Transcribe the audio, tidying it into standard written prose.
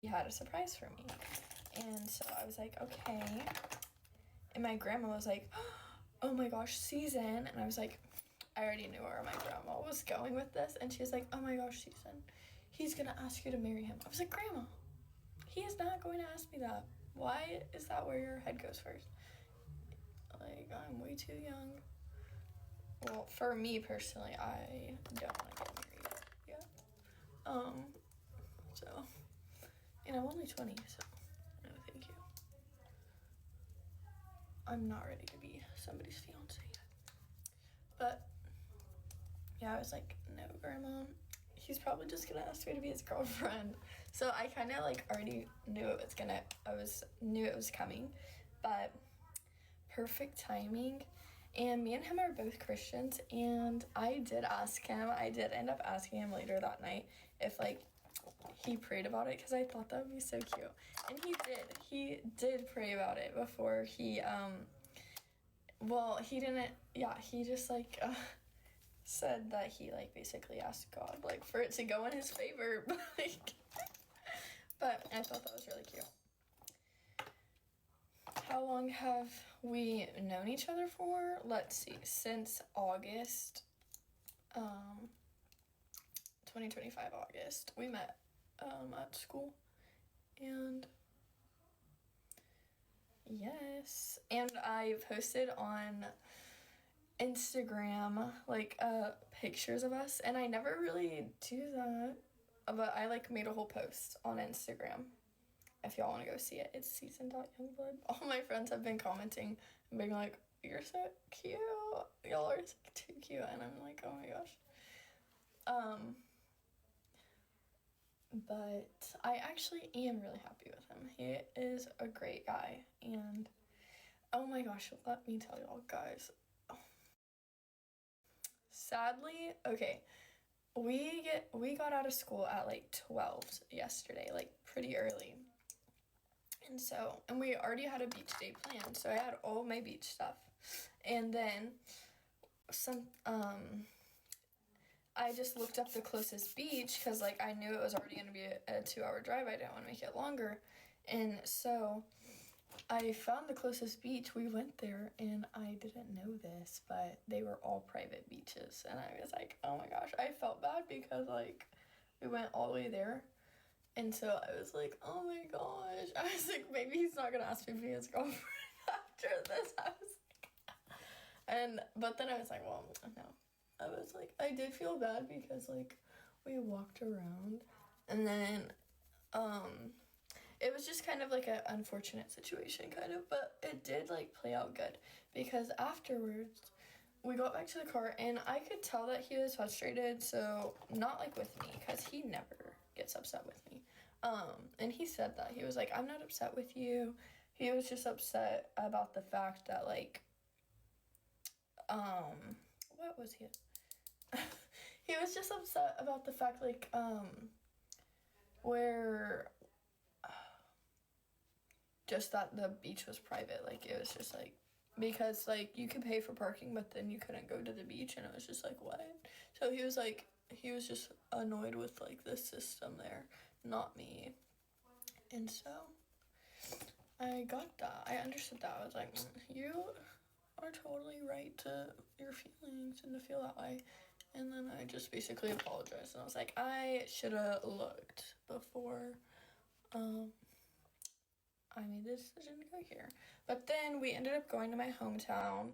had a surprise for me. And so I was like, okay. And my grandma was like, oh my gosh, Season. And I was like, I already knew where my grandma was going with this. And she was like, oh my gosh, Season, he's gonna ask you to marry him. I was like, Grandma, he is not going to ask me that. Why is that where your head goes first? Like, I'm way too young. Well, for me personally, I don't want to get married yet. So, and I'm only 20, so no thank you. I'm not ready to be somebody's fiance yet. But yeah, I was like, no, Grandma, he's probably just gonna ask me to be his girlfriend. So I kind of like already knew knew it was coming, but perfect timing. And me and him are both Christians, and I did end up asking him later that night if like he prayed about it, because I thought that would be so cute. And he did pray about it before he he just like said that he like basically asked God like for it to go in his favor. But I thought that was really cute. How long have we known each other for? Let's see, since August 2025 August. We met at school, and yes, and I posted on Instagram like pictures of us, and I never really do that, but I like made a whole post on Instagram. If y'all want to go see it, it's season.youngblood. All my friends have been commenting and being like, you're so cute, y'all are too cute, and I'm like, oh my gosh. But I actually am really happy with him. He is a great guy, and oh my gosh, let me tell y'all guys. Sadly, okay, we got out of school at like 12 yesterday, like pretty early. And we already had a beach day planned, so I had all my beach stuff. And then I just looked up the closest beach because like I knew it was already going to be a 2-hour drive. I didn't want to make it longer. And so I found the closest beach. We went there, and I didn't know this, but they were all private beaches. And I was like, oh my gosh, I felt bad because like we went all the way there. And so I was like, oh my gosh. I was like, maybe he's not going to ask me to be his girlfriend after this. I was like, but then I was like, well, no. I was like, I did feel bad because like we walked around, and then it was just kind of like an unfortunate situation kind of, but it did like play out good because afterwards we got back to the car, and I could tell that he was frustrated. So not like with me, because he never gets upset with me. And he said that he was like, I'm not upset with you. He was just upset about the fact that like what was he? He was just upset about the fact like where just that the beach was private. Like it was just like, because like you could pay for parking, but then you couldn't go to the beach, and it was just like, what? So he was just annoyed with like the system there, not me. And so I got that. I understood that. I was like, you are totally right to your feelings and to feel that way. And then I just basically apologized, and I was like, I should have looked before I made the decision to go here. But then we ended up going to my hometown,